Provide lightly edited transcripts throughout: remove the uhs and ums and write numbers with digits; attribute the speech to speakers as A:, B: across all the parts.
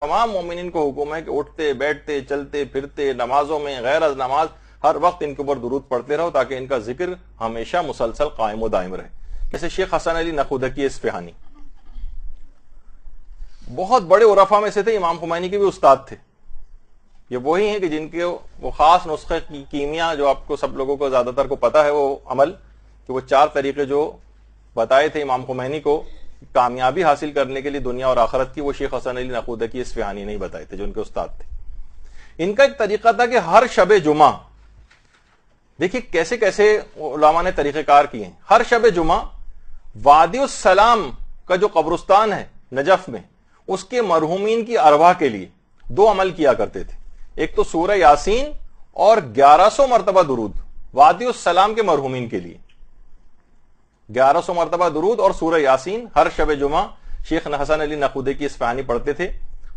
A: تمام مومنین کو حکم ہے کہ اٹھتے بیٹھتے چلتے پھرتے نمازوں میں غیر از نماز ہر وقت ان کے اوپر درود پڑھتے رہو تاکہ ان کا ذکر ہمیشہ مسلسل قائم و دائم رہے. جیسے شیخ حسن علی نقودکی اصفہانی بہت بڑے عرفاء میں سے تھے, امام خمینی کے بھی استاد تھے. یہ وہی ہیں کہ جن کے وہ خاص نسخے کی کیمیا جو آپ کو سب لوگوں کو زیادہ تر کو پتا ہے, وہ عمل کہ وہ 4 طریقے جو بتائے تھے امام خمینی کو کامیابی حاصل کرنے کے لیے دنیا اور آخرت کی, وہ شیخ حسن علی نقودکی اصفہانی نہیں بتائے تھے جو ان کے استاد تھے. ان کا ایک طریقہ تھا کہ ہر شب جمعہ, دیکھیے کیسے کیسے علماء نے طریقہ کار کیے ہیں, ہر شب جمعہ وادی السلام کا جو قبرستان ہے نجف میں, اس کے مرحومین کی ارواح کے لیے 2 عمل کیا کرتے تھے. ایک تو سورہ یاسین اور 1100 مرتبہ درود وادی السلام کے مرحومین کے لیے, 1100 مرتبہ درود اور سورہ یاسین ہر شب جمعہ شیخ حسن علی نقودکی اصفہانی پڑھتے تھے.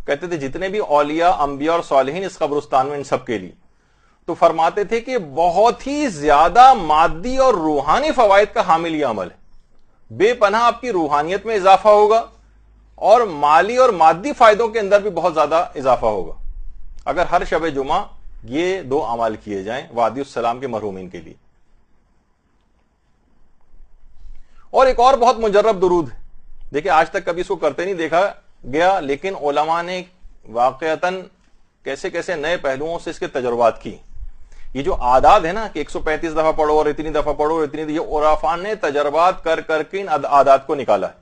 A: کہتے تھے جتنے بھی اولیاء انبیاء اور صالحین اس قبرستان میں ان سب کے لیے. تو فرماتے تھے کہ بہت ہی زیادہ مادی اور روحانی فوائد کا حامل یہ عمل ہے, بے پناہ آپ کی روحانیت میں اضافہ ہوگا اور مالی اور مادی فائدوں کے اندر بھی بہت زیادہ اضافہ ہوگا اگر ہر شب جمعہ یہ 2 اعمال کیے جائیں وادی السلام کے مرحومین کے لیے. اور ایک اور بہت مجرب درود ہے, دیکھیں آج تک کبھی اس کو کرتے نہیں دیکھا گیا, لیکن علماء نے واقعتاً کیسے کیسے نئے پہلوؤں سے اس کے تجربات کی. یہ جو عادات ہے نا کہ 135 دفعہ پڑھو اور اتنی دفعہ پڑھو اور اتنی, یہ عرفاء نے تجربات کر کر کے ان عادات کو نکالا ہے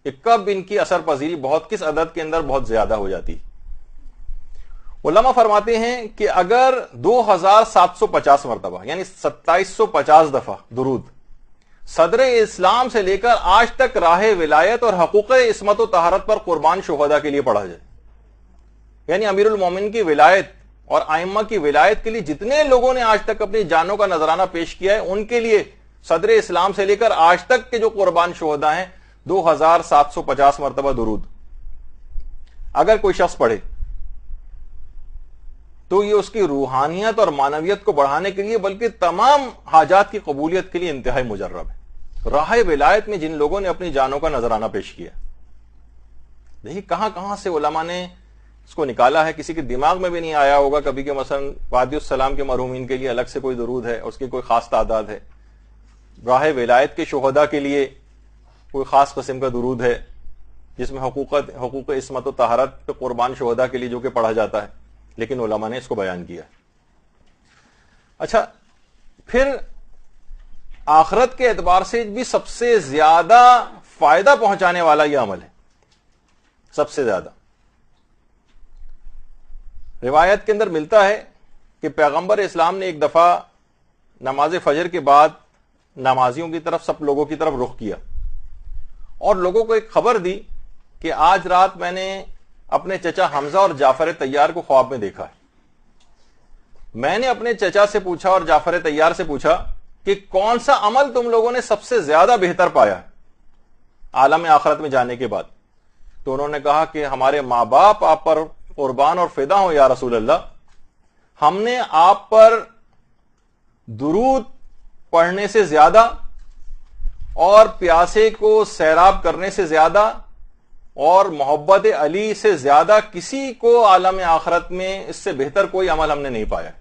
A: کہ کب ان کی اثر پذیری بہت کس عدد کے اندر بہت زیادہ ہو جاتی. علماء فرماتے ہیں کہ اگر 2750 مرتبہ یعنی 2750 دفعہ درود صدر اسلام سے لے کر آج تک راہ ولایت اور حقوق عصمت و طہارت پر قربان شہداء کے لیے پڑھا جائے, یعنی امیر المومنین کی ولایت اور ائمہ کی ولایت کے لیے جتنے لوگوں نے آج تک اپنی جانوں کا نذرانہ پیش کیا ہے, ان کے لیے صدر اسلام سے لے کر آج تک کے جو قربان شہداء ہیں 2750 مرتبہ درود اگر کوئی شخص پڑھے تو یہ اس کی روحانیت اور معنویت کو بڑھانے کے لیے بلکہ تمام حاجات کی قبولیت کے لیے انتہائی مجرب ہے. راہ ولایت میں جن لوگوں نے اپنی جانوں کا نذرانہ پیش کیا, دیکھیے کہاں کہاں سے علماء نے اس کو نکالا ہے. کسی کے دماغ میں بھی نہیں آیا ہوگا کبھی کہ مثلا وادی السلام کے مرحومین کے لیے الگ سے کوئی درود ہے, اس کی کوئی خاص تعداد ہے. راہ ولایت کے شہداء کے لیے کوئی خاص قسم کا درود ہے جس میں حقوق عصمت و طہارت پہ قربان شہداء کے لیے جو کہ پڑھا جاتا ہے, لیکن علماء نے اس کو بیان کیا. اچھا, پھر آخرت کے اعتبار سے بھی سب سے زیادہ فائدہ پہنچانے والا یہ عمل ہے, سب سے زیادہ. روایت کے اندر ملتا ہے کہ پیغمبر اسلام نے ایک دفعہ نماز فجر کے بعد نمازیوں کی طرف سب لوگوں کی طرف رخ کیا اور لوگوں کو ایک خبر دی کہ آج رات میں نے اپنے چچا حمزہ اور جعفر طیار کو خواب میں دیکھا ہے. میں نے اپنے چچا سے پوچھا اور جعفر طیار سے پوچھا کہ کون سا عمل تم لوگوں نے سب سے زیادہ بہتر پایا ہے عالم آخرت میں جانے کے بعد. تو انہوں نے کہا کہ ہمارے ماں باپ آپ پر قربان اور فدا ہوں یا رسول اللہ, ہم نے آپ پر درود پڑھنے سے زیادہ اور پیاسے کو سیراب کرنے سے زیادہ اور محبت علی سے زیادہ کسی کو عالم آخرت میں اس سے بہتر کوئی عمل ہم نے نہیں پایا.